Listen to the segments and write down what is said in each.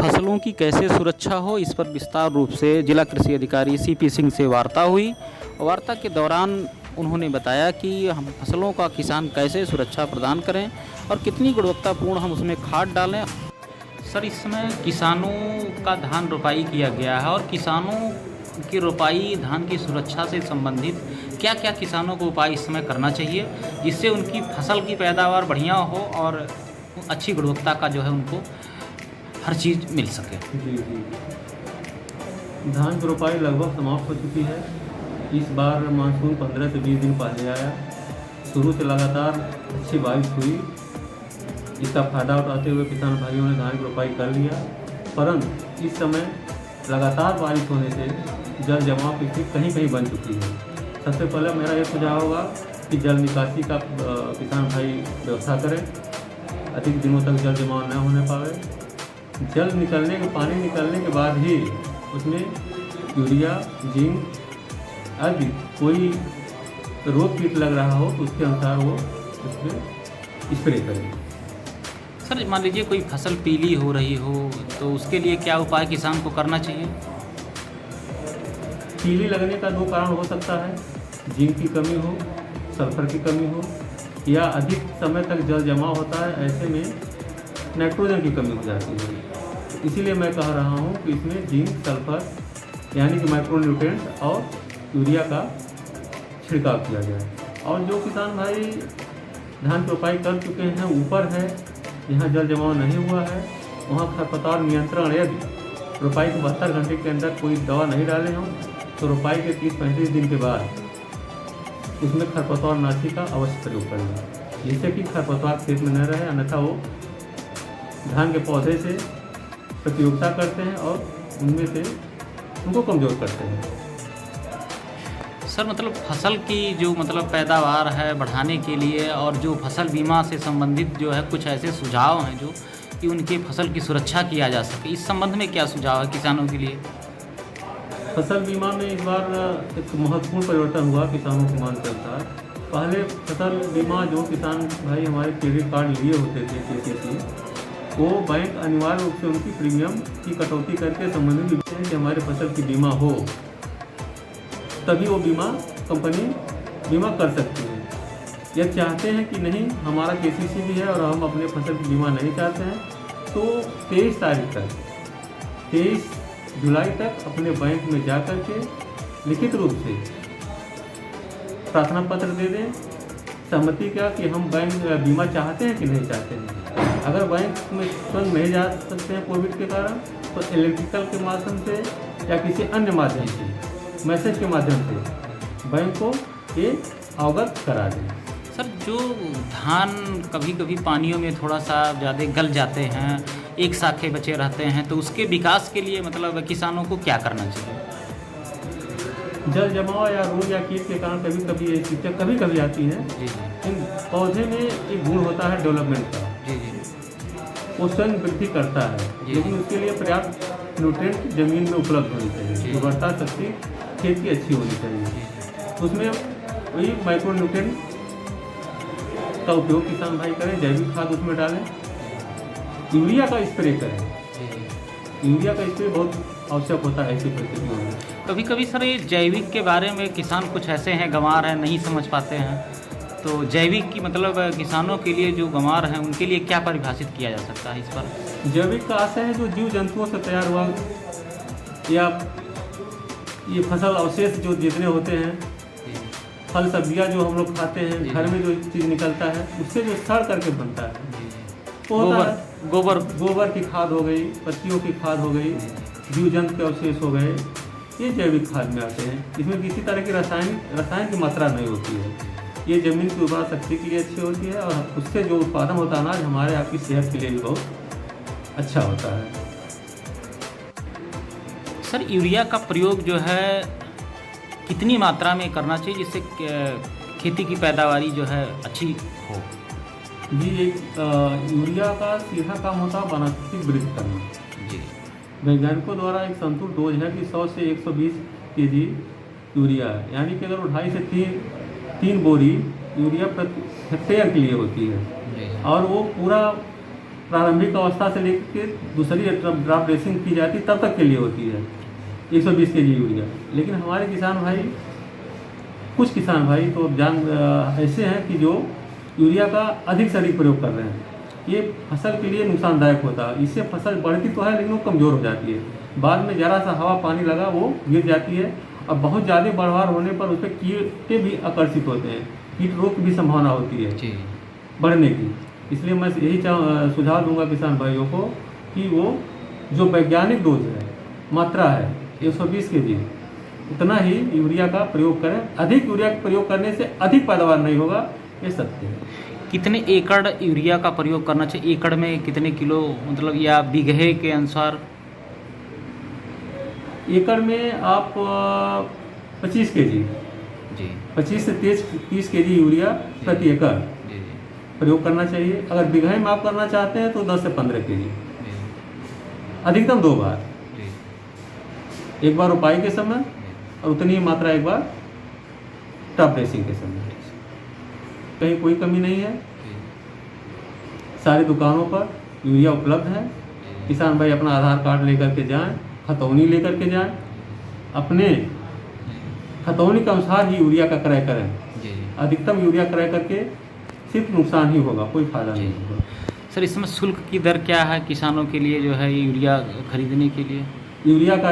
फसलों की कैसे सुरक्षा हो, इस पर विस्तार रूप से जिला कृषि अधिकारी सीपी सिंह से वार्ता हुई। वार्ता के दौरान उन्होंने बताया कि हम फसलों का किसान कैसे सुरक्षा प्रदान करें और कितनी गुणवत्तापूर्ण हम उसमें खाद डालें। सर, इस समय किसानों का धान रोपाई किया गया है और किसानों की रोपाई धान की सुरक्षा से संबंधित क्या क्या किसानों को उपाय इस समय करना चाहिए जिससे उनकी फसल की पैदावार बढ़िया हो और अच्छी गुणवत्ता का जो है उनको हर चीज़ मिल सके। जी जी, धान की रोपाई लगभग समाप्त हो चुकी है। इस बार मानसून 15 से 20 दिन पहले आया। शुरू से लगातार अच्छी बारिश हुई। इसका फायदा उठाते हुए किसान भाइयों ने धान की रोपाई कर लिया, परंतु इस समय लगातार बारिश होने से जल जमाव की स्थिति कहीं कहीं बन चुकी है। सबसे पहले मेरा ये सुझाव होगा कि जल निकासी का किसान भाई व्यवस्था करें, अधिक दिनों तक जल जमाव न होने पावे। जल निकलने के पानी निकलने के बाद ही उसमें यूरिया, जिंक आदि कोई रोग कीट लग रहा हो तो उसके अनुसार वो उसमें स्प्रे करें। सर, मान लीजिए कोई फसल पीली हो रही हो तो उसके लिए क्या उपाय किसान को करना चाहिए? पीली लगने का 2 कारण हो सकता है, जिंक की कमी हो, सल्फर की कमी हो, या अधिक समय तक जल जमा होता है। ऐसे में नाइट्रोजन की कमी हो जाती है। इसीलिए मैं कह रहा हूँ कि इसमें जिंक, सल्फर यानी कि माइक्रोन्यूट्रिएंट और यूरिया का छिड़काव किया जाए। और जो किसान भाई धान की रोपाई कर चुके हैं, ऊपर है, जहाँ जल जमाव नहीं हुआ है, वहाँ खरपतवार नियंत्रण यदि रोपाई के 72 घंटे के अंदर कोई दवा नहीं डाले हों तो रोपाई के 30-35 दिन के बाद उसमें खरपतवार नाशी का अवश्य प्रयोग करें, जिससे कि खरपतवार खेत में न रहे, अन्यथा वो धान के पौधे से प्रतियोगिता करते हैं और उनमें से उनको कमज़ोर करते हैं। सर, मतलब फसल की जो पैदावार है बढ़ाने के लिए और जो फसल बीमा से संबंधित जो है कुछ ऐसे सुझाव हैं जो कि उनकी फसल की सुरक्षा किया जा सके, इस संबंध में क्या सुझाव है किसानों के लिए? फसल बीमा में इस बार एक महत्वपूर्ण परिवर्तन हुआ किसानों की मांग के अनुसार। पहले फसल बीमा जो किसान भाई हमारे क्रेडिट कार्ड लिए होते थे KCC, वो बैंक अनिवार्य रूप से उनकी प्रीमियम की कटौती करके संबंधित लिखते हैं कि हमारे फसल की बीमा हो, तभी वो बीमा कंपनी बीमा कर सकती है। यह चाहते हैं कि नहीं हमारा KCC भी है और हम अपने फसल की बीमा नहीं चाहते हैं, तो 23 तारीख तक 23 जुलाई तक अपने बैंक में जा कर के लिखित रूप से प्रार्थना पत्र दे दें, सहमति का कि हम बैंक बीमा चाहते हैं कि नहीं चाहते हैं। अगर बैंक में स्वयं नहीं जा सकते हैं कोविड के कारण, तो इलेक्ट्रिकल के माध्यम से या किसी अन्य माध्यम से, मैसेज के माध्यम से बैंक को ये अवगत करा दें। सर, जो धान कभी कभी पानियों में थोड़ा सा ज़्यादा गल जाते हैं, एक शाखे बचे रहते हैं, तो उसके विकास के लिए किसानों को क्या करना चाहिए? जल जमाव या रोग या कीट के कारण कभी कभी ये चीज़ें कभी कभी आती हैं। जी जी, इन पौधे में एक गुण होता है डेवलपमेंट का, जी जी, वो स्वयं वृद्धि करता है, लेकिन उसके लिए पर्याप्त न्यूट्रिएंट जमीन में उपलब्ध होनी चाहिए, उर्वरता शक्ति खेत की अच्छी होनी चाहिए। उसमें वही माइक्रो न्यूट्रिएंट का उपयोग किसान भाई करें, जैविक खाद उसमें डालें, यूरिया का स्प्रे करें। यूरिया का स्प्रे बहुत आवश्यक होता है ऐसी परिस्थितियों में। कभी कभी सर ये जैविक के बारे में किसान कुछ ऐसे हैं गंवार हैं, नहीं समझ पाते हैं, तो जैविक की किसानों के लिए जो गंवार हैं उनके लिए क्या परिभाषित किया जा सकता है इस पर? जैविक का आशय है जो जीव जंतुओं से तैयार हुआ या ये फसल अवशेष जो जितने होते हैं, फल सब्जियां जो हम लोग खाते हैं, घर में जो चीज़ निकलता है उससे जो सड़ करके बनता है, गोबर की खाद हो गई, पत्तियों की खाद हो गई, जीव जंतु के अवशेष हो गए, ये जैविक खाद में आते हैं। इसमें किसी तरह की रसायन की मात्रा नहीं होती है। ये ज़मीन की उर्वरा शक्ति के लिए अच्छी होती है और उससे जो उत्पादन होता है अनाज हमारे आपकी सेहत के लिए भी बहुत अच्छा होता है। सर, यूरिया का प्रयोग जो है कितनी मात्रा में करना चाहिए जिससे खेती की पैदावारी जो है अच्छी हो? जी, यूरिया का सीधा काम होता है वनस्पति वृद्धि करना। जी, वैज्ञानिकों द्वारा एक संतुलित डोज है कि 100 से 120 kg यूरिया है, यानी कि अगर 2.5 से 3 बोरी यूरिया प्रति हेक्टेयर के लिए होती है और वो पूरा प्रारंभिक अवस्था से लेकर दूसरी ड्राप ड्रेसिंग की जाती तब तक के लिए होती है 120 kg यूरिया। लेकिन हमारे किसान भाई, कुछ किसान भाई तो ऐसे हैं कि जो यूरिया का अधिक से अधिक प्रयोग कर रहे हैं। ये फसल के लिए नुकसानदायक होता है। इससे फसल बढ़ती तो है लेकिन वो कमज़ोर हो जाती है। बाद में ज़रा सा हवा पानी लगा वो गिर जाती है और बहुत ज़्यादा बढ़वार होने पर उस पर कीड़े भी आकर्षित होते हैं, कीट रोग की भी संभावना होती है बढ़ने की। इसलिए मैं यही सुझाव दूंगा किसान भाइयों को कि वो जो वैज्ञानिक डोज है, मात्रा है 120 kg, उतना ही यूरिया का प्रयोग करें। अधिक यूरिया का प्रयोग करने से अधिक पैदावार नहीं होगा, ये सत्य है। कितने एकड़ यूरिया का प्रयोग करना चाहिए? एकड़ में कितने किलो, मतलब या बीघे के अनुसार? एकड़ में आप 25 kg जी, 25 से 30 kg यूरिया प्रति एकड़ जी, प्रयोग करना चाहिए। अगर बीघे में आप करना चाहते हैं तो 10 से 15 kg, जी, अधिकतम 2 बार, जी, एक बार रोपाई के समय और उतनी ही मात्रा एक बार टॉप ड्रेसिंग के समय। कहीं कोई कमी नहीं है, सारी दुकानों पर यूरिया उपलब्ध है। किसान भाई अपना आधार कार्ड लेकर के जाएं, खतौनी लेकर के जाएं, अपने खतौनी के अनुसार ही यूरिया का क्रय करें। अधिकतम यूरिया क्रय करके सिर्फ नुकसान ही होगा, कोई फायदा नहीं होगा। सर, इसमें शुल्क की दर क्या है किसानों के लिए जो है यूरिया खरीदने के लिए? यूरिया का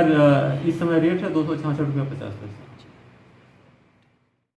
इस समय रेट है 266 रुपये 50 पैसे।